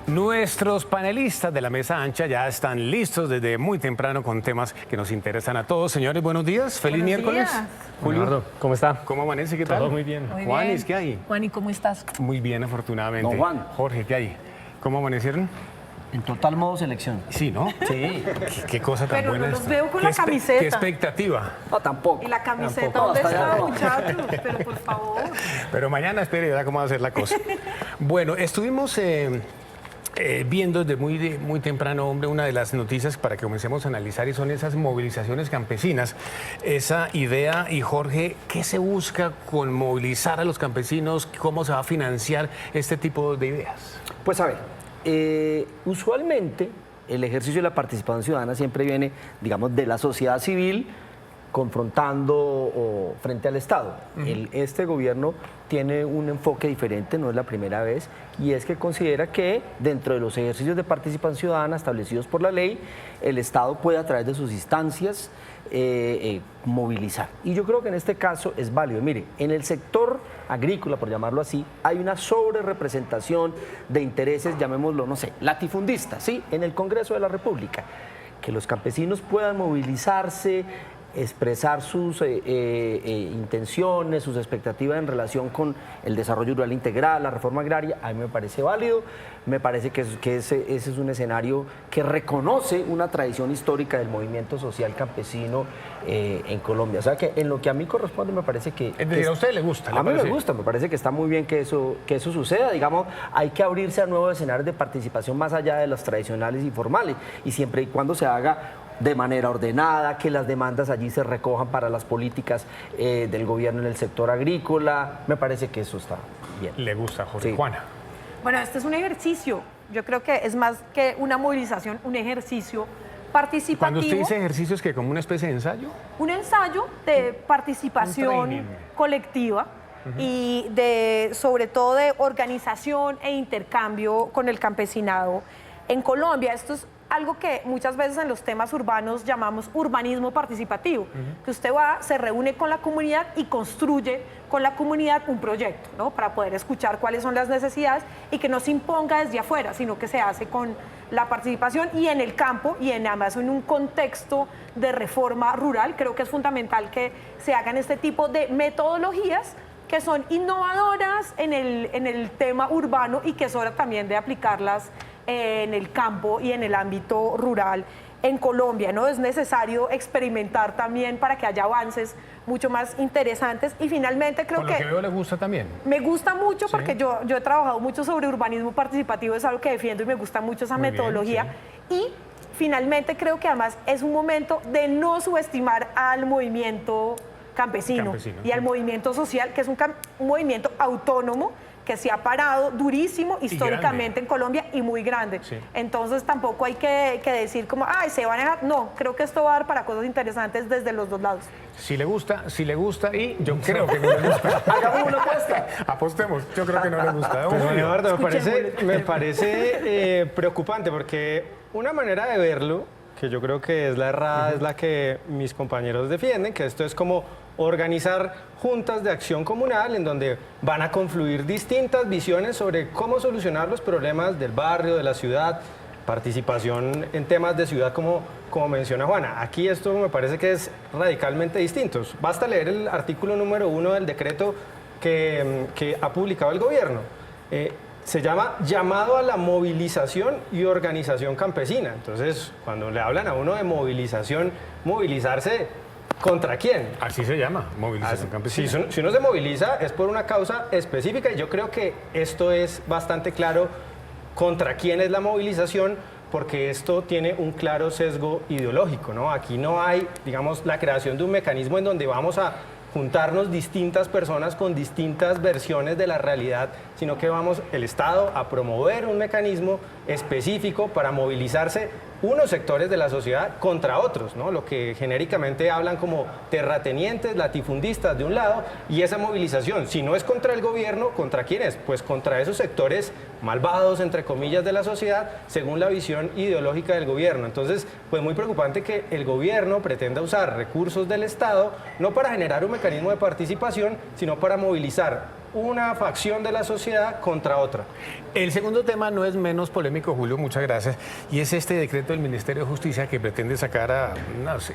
Nuestros panelistas de la mesa ancha ya están listos desde muy temprano con temas que nos interesan a todos. Señores, buenos días. Feliz miércoles. Julio, Julio, ¿cómo está? ¿cómo amanece? ¿Qué tal? Todo muy bien. Juanis, ¿qué hay? Juan, ¿y cómo estás? Muy bien, afortunadamente. Don Juan. Jorge, ¿qué hay? ¿Cómo amanecieron? En total modo selección. Sí, ¿no? Sí. Qué cosa tan Pero buena no los esta. veo con ¿Qué la camiseta. ¿Qué expectativa? No, tampoco. ¿Y la camiseta Tampoco. dónde Hasta allá está, no. muchachos? Pero por favor. Pero mañana espere, verá cómo va a ser la cosa. Bueno, estuvimos viendo desde muy temprano, hombre, una de las noticias para que comencemos a analizar y son esas movilizaciones campesinas. Esa idea, y Jorge, ¿qué se busca con movilizar a los campesinos? ¿Cómo se va a financiar este tipo de ideas? Pues a ver, usualmente el ejercicio de la participación ciudadana siempre viene, digamos, de la sociedad civil confrontando frente al Estado. Este gobierno tiene un enfoque diferente, no es la primera vez, y es que considera que dentro de los ejercicios de participación ciudadana establecidos por la ley, el Estado puede a través de sus instancias movilizar. Y yo creo que en este caso es válido. Mire, en el sector agrícola, por llamarlo así, hay una sobrerepresentación de intereses, llamémoslo, no sé, latifundistas, ¿sí? En el Congreso de la República. Que los campesinos puedan movilizarse, expresar sus intenciones, sus expectativas en relación con el desarrollo rural integral, la reforma agraria, a mí me parece válido, me parece que ese es un escenario que reconoce una tradición histórica del movimiento social campesino en Colombia. O sea que en lo que a mí corresponde me parece que... Es decir, a usted le gusta. A mí me gusta, me parece que está muy bien que eso suceda. Digamos, hay que abrirse a nuevos escenarios de participación más allá de los tradicionales y formales, y siempre y cuando se haga de manera ordenada, que las demandas allí se recojan para las políticas del gobierno en el sector agrícola. Me parece que eso está bien. Le gusta, Jorge. Sí. Juana. Bueno, este es un ejercicio. Yo creo que es más que una movilización, un ejercicio participativo. Cuando usted dice ejercicio, ¿es que como una especie de ensayo? Un ensayo de Un participación training. colectiva y sobre todo de organización e intercambio con el campesinado en Colombia. Esto es algo que muchas veces en los temas urbanos llamamos urbanismo participativo, que usted va, se reúne con la comunidad y construye con la comunidad un proyecto, ¿no? Para poder escuchar cuáles son las necesidades y que no se imponga desde afuera, sino que se hace con la participación y en el campo y además en un contexto de reforma rural. Creo que es fundamental que se hagan este tipo de metodologías que son innovadoras en el tema urbano y que es hora también de aplicarlas en el campo y en el ámbito rural en Colombia, ¿no? Es necesario experimentar también para que haya avances mucho más interesantes y finalmente creo Con lo que veo le gusta también. me gusta mucho Sí. porque yo he trabajado mucho sobre urbanismo participativo, es algo que defiendo y me gusta mucho esa Muy bien, metodología. Y finalmente creo que además es un momento de no subestimar al movimiento campesino y al movimiento social, que es un movimiento autónomo que se ha parado durísimo históricamente en Colombia y muy grande. Sí. Entonces tampoco hay que decir como, ay, se van a dejar. No, creo que esto va a dar para cosas interesantes desde los dos lados. Si le gusta y yo creo que no le gusta. Hagamos una apuesta. Apostemos, yo creo que no le gusta. Pero Julio. Eduardo, me parece preocupante porque una manera de verlo, que yo creo que es la errada, es la que mis compañeros defienden, que esto es como organizar juntas de acción comunal en donde van a confluir distintas visiones sobre cómo solucionar los problemas del barrio, de la ciudad, participación en temas de ciudad como menciona Juana. Aquí esto me parece que es radicalmente distinto. Basta leer el artículo número 1 del decreto que ha publicado el gobierno. Se llama llamado a la movilización y organización campesina. Entonces, cuando le hablan a uno de movilización, movilizarse, ¿contra quién? Así se llama, movilización campesina. Si uno se moviliza es por una causa específica y yo creo que esto es bastante claro contra quién es la movilización, porque esto tiene un claro sesgo ideológico, ¿no? Aquí no hay, digamos, la creación de un mecanismo en donde vamos a juntarnos distintas personas con distintas versiones de la realidad, sino que vamos el Estado a promover un mecanismo específico para movilizarse unos sectores de la sociedad contra otros, ¿no? Lo que genéricamente hablan como terratenientes, latifundistas de un lado, y esa movilización, si no es contra el gobierno, ¿contra quién es? Pues contra esos sectores malvados, entre comillas, de la sociedad, según la visión ideológica del gobierno. Entonces, pues muy preocupante que el gobierno pretenda usar recursos del Estado, no para generar un mecanismo de participación, sino para movilizar una facción de la sociedad contra otra. El segundo tema no es menos polémico, Julio, muchas gracias, y es este decreto del Ministerio de Justicia que pretende sacar a,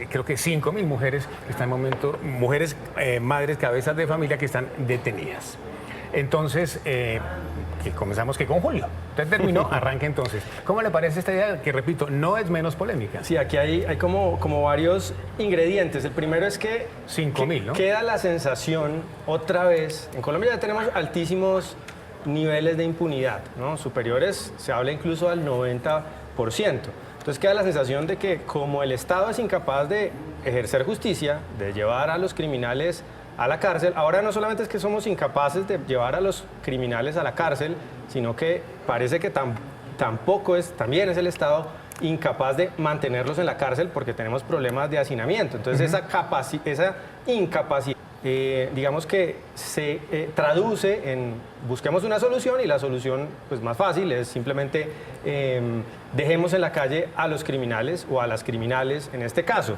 creo que 5.000 mujeres que están en momento, mujeres, madres, cabezas de familia que están detenidas. Entonces, que comenzamos que con Julio. Usted terminó, arranque entonces. ¿Cómo le parece esta idea? Que repito, no es menos polémica. Sí, aquí hay como varios ingredientes. El primero es que 5.000, ¿no? Queda la sensación, otra vez, en Colombia ya tenemos altísimos niveles de impunidad, ¿no? Superiores, se habla incluso al 90%. Entonces queda la sensación de que como el Estado es incapaz de ejercer justicia, de llevar a los criminales a la cárcel, ahora no solamente es que somos incapaces de llevar a los criminales a la cárcel, sino que parece que también es el Estado incapaz de mantenerlos en la cárcel porque tenemos problemas de hacinamiento. Entonces esa incapacidad, digamos que se traduce en busquemos una solución, y la solución pues más fácil es simplemente dejemos en la calle a los criminales o a las criminales en este caso.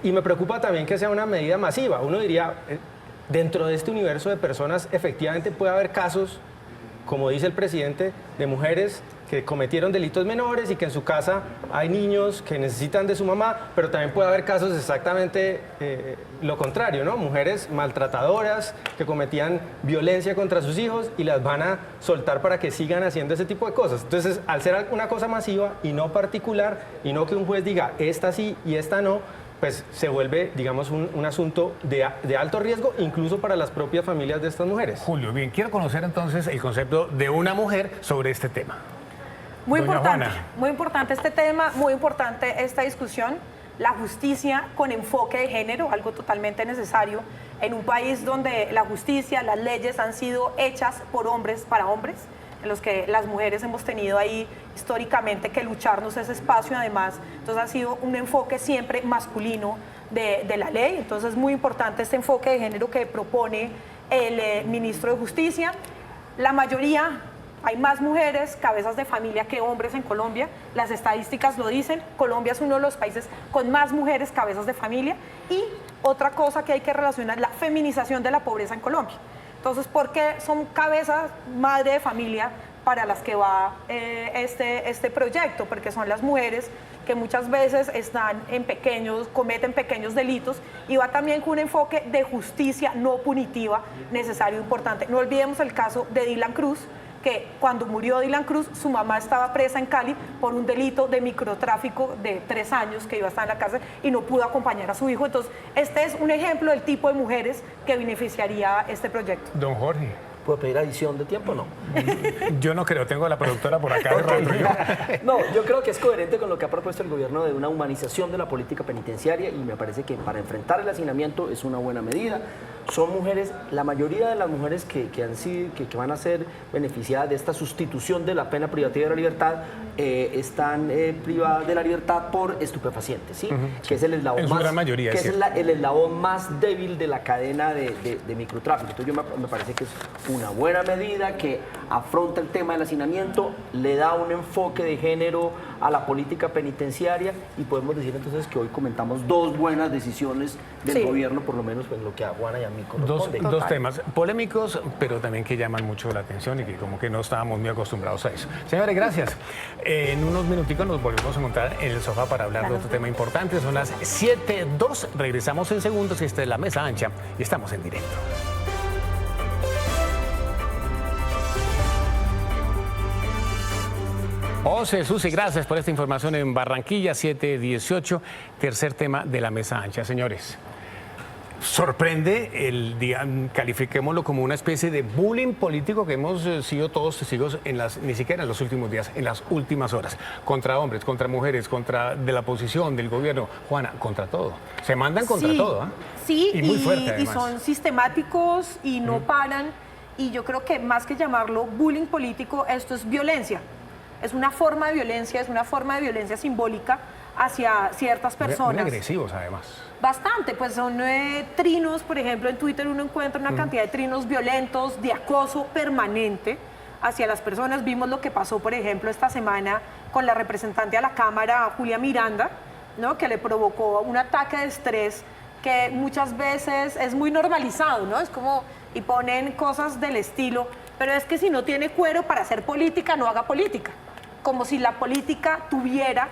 Y me preocupa también que sea una medida masiva. Uno diría, dentro de este universo de personas efectivamente puede haber casos, como dice el presidente, de mujeres que cometieron delitos menores y que en su casa hay niños que necesitan de su mamá, pero también puede haber casos exactamente lo contrario, ¿no? Mujeres maltratadoras que cometían violencia contra sus hijos y las van a soltar para que sigan haciendo ese tipo de cosas. Entonces, al ser una cosa masiva y no particular, y no que un juez diga esta sí y esta no, pues se vuelve, digamos, un asunto de alto riesgo, incluso para las propias familias de estas mujeres. Julio, bien, quiero conocer entonces el concepto de una mujer sobre este tema. Muy Doña importante, Juana. muy importante este tema, muy importante esta discusión. La justicia con enfoque de género, algo totalmente necesario en un país donde la justicia, las leyes han sido hechas por hombres para hombres, en los que las mujeres hemos tenido ahí históricamente que lucharnos ese espacio, además. Entonces ha sido un enfoque siempre masculino de la ley. Entonces es muy importante este enfoque de género que propone el ministro de Justicia. La mayoría, hay más mujeres cabezas de familia que hombres en Colombia. Las estadísticas lo dicen. Colombia es uno de los países con más mujeres cabezas de familia. Y otra cosa que hay que relacionar, la feminización de la pobreza en Colombia. Entonces, ¿por qué son cabezas madre de familia para las que va este proyecto? Porque son las mujeres que muchas veces cometen pequeños delitos, y va también con un enfoque de justicia no punitiva necesario e importante. No olvidemos el caso de Dylan Cruz, que cuando murió Dylan Cruz, su mamá estaba presa en Cali por un delito de microtráfico de 3 años, que iba a estar en la cárcel y no pudo acompañar a su hijo. Entonces, este es un ejemplo del tipo de mujeres que beneficiaría este proyecto. Don Jorge. ¿Puedo pedir adición de tiempo o no? Yo no creo, tengo a la productora por acá. No, yo creo que es coherente con lo que ha propuesto el gobierno de una humanización de la política penitenciaria, y me parece que para enfrentar el hacinamiento es una buena medida. Son mujeres, la mayoría de las mujeres que van a ser beneficiadas de esta sustitución de la pena privativa de la libertad están privadas de la libertad por estupefacientes, ¿sí? Que es el eslabón en su gran mayoría, que es el eslabón más débil de la cadena de microtráfico. Entonces me parece que es una buena medida que afronta el tema del hacinamiento, le da un enfoque de género a la política penitenciaria, y podemos decir entonces que hoy comentamos dos buenas decisiones del gobierno, por lo menos en lo que a Juana y a mí corresponde. Dos temas polémicos, pero también que llaman mucho la atención y que como que no estábamos muy acostumbrados a eso. Señores, gracias. En unos minuticos nos volvemos a encontrar en el sofá para hablar de otro tema importante. Son las 7:02. Regresamos en segundos. Esta es La Mesa Ancha y estamos en directo. José, Susi, gracias por esta información en Barranquilla, 7:18, tercer tema de La Mesa Ancha. Señores, sorprende califiquémoslo como una especie de bullying político que hemos sido todos testigos ni siquiera en los últimos días, en las últimas horas, contra hombres, contra mujeres, de la oposición, del gobierno. Juana, contra todo. Se mandan contra todo, ¿eh? Sí, y muy fuerte, además. Y son sistemáticos y no paran. Y yo creo que más que llamarlo bullying político, esto es violencia. Es una forma de violencia simbólica hacia ciertas personas. Muy agresivos, además. Bastante, pues son trinos, por ejemplo, en Twitter uno encuentra una cantidad de trinos violentos, de acoso permanente hacia las personas. Vimos lo que pasó, por ejemplo, esta semana con la representante a la Cámara, Julia Miranda, ¿no? Que le provocó un ataque de estrés que muchas veces es muy normalizado, ¿no? Es como y ponen cosas del estilo, pero es que si no tiene cuero para hacer política, no haga política. Como si la política tuviera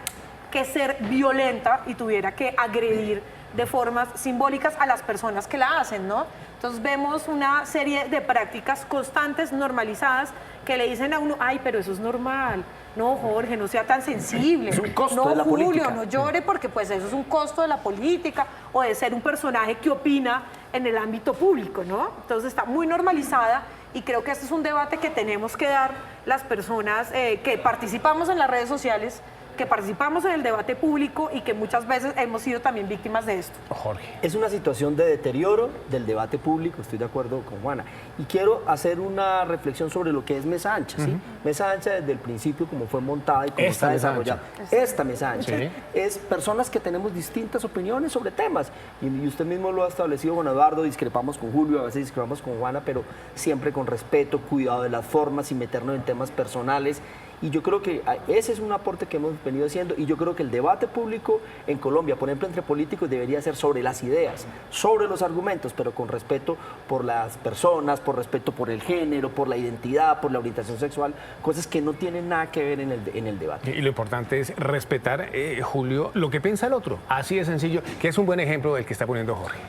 que ser violenta y tuviera que agredir de formas simbólicas a las personas que la hacen, ¿no? Entonces vemos una serie de prácticas constantes, normalizadas, que le dicen a uno, ay, pero eso es normal. No, Jorge, no sea tan sensible. Es un costo no, de la Julio, política. no llore porque pues eso es un costo de la política o de ser un personaje que opina en el ámbito público, ¿no? Entonces está muy normalizada y creo que este es un debate que tenemos que dar las personas que participamos en las redes sociales, que participamos en el debate público y que muchas veces hemos sido también víctimas de esto. Jorge. Es una situación de deterioro del debate público, estoy de acuerdo con Juana. Y quiero hacer una reflexión sobre lo que es Mesa Ancha. ¿Sí? Mesa Ancha desde el principio, como fue montada y cómo Esta está mesa desarrollada. ancha. Esta Mesa Ancha Sí. es personas que tenemos distintas opiniones sobre temas. Y usted mismo lo ha establecido con Eduardo, discrepamos con Julio, a veces discrepamos con Juana, pero siempre con respeto, cuidado de las formas, sin meternos en temas personales. Y yo creo que ese es un aporte que hemos venido haciendo y yo creo que el debate público en Colombia, por ejemplo, entre políticos debería ser sobre las ideas, sobre los argumentos, pero con respeto por las personas, por respeto por el género, por la identidad, por la orientación sexual, cosas que no tienen nada que ver en el debate. Y lo importante es respetar, Julio, lo que piensa el otro. Así de sencillo, que es un buen ejemplo del que está poniendo Jorge.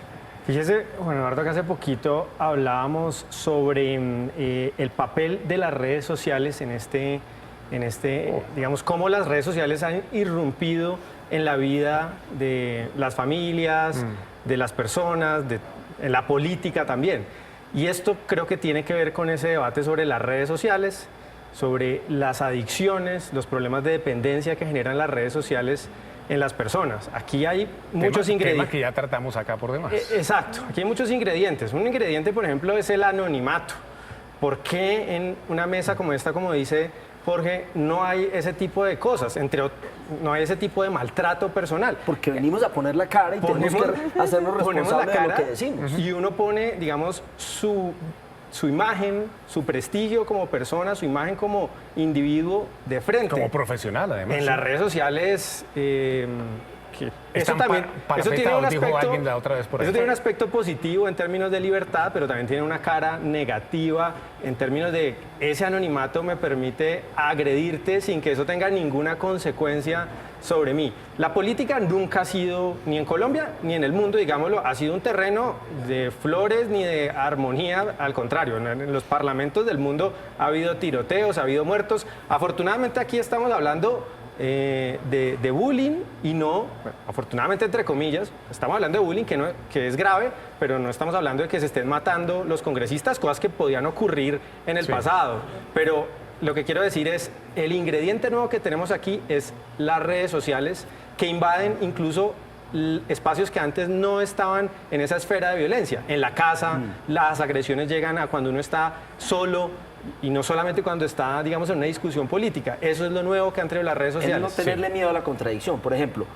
Fíjese, Juan Eduardo, que hace poquito hablábamos sobre el papel de las redes sociales digamos, cómo las redes sociales han irrumpido en la vida de las familias, de las personas, en la política también. Y esto creo que tiene que ver con ese debate sobre las redes sociales, sobre las adicciones, los problemas de dependencia que generan las redes sociales en las personas. Aquí hay muchos ingredientes. Tema que ya tratamos acá por demás. Exacto, aquí hay muchos ingredientes. Un ingrediente, por ejemplo, es el anonimato. ¿Por qué en una mesa como esta, como dice Jorge, no hay ese tipo de cosas, no hay ese tipo de maltrato personal? Porque venimos a poner la cara y tenemos que hacernos responsables de lo que decimos. Y uno pone, digamos, su imagen, su prestigio como persona, su imagen como individuo de frente. Como profesional, además. En las redes sociales, eso Están también eso tiene un dijo aspecto, alguien la otra vez por ahí. eso tiene un aspecto positivo en términos de libertad, pero también tiene una cara negativa en términos de ese anonimato me permite agredirte sin que eso tenga ninguna consecuencia sobre mí. La política nunca ha sido, ni en Colombia ni en el mundo, digámoslo, ha sido un terreno de flores ni de armonía, al contrario, en los parlamentos del mundo ha habido tiroteos, ha habido muertos. Afortunadamente aquí estamos hablando de bullying y no, bueno, afortunadamente entre comillas, estamos hablando de bullying que es grave, pero no estamos hablando de que se estén matando los congresistas, cosas que podían ocurrir en el pasado. Pero lo que quiero decir es, el ingrediente nuevo que tenemos aquí es las redes sociales que invaden incluso espacios que antes no estaban en esa esfera de violencia. En la casa, las agresiones llegan a cuando uno está solo, y no solamente cuando está, digamos, en una discusión política. Eso es lo nuevo que han traído las redes sociales. El no tenerle miedo a la contradicción. Por ejemplo,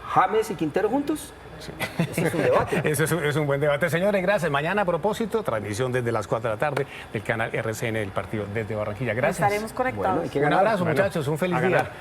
James y Quintero juntos. Sí. Ese es un debate. Eso es un buen debate. Señores, gracias. Mañana, a propósito, transmisión desde las 4 de la tarde del canal RCN del partido desde Barranquilla. Gracias. Estaremos conectados. Bueno, Un abrazo, muchachos. Un feliz día.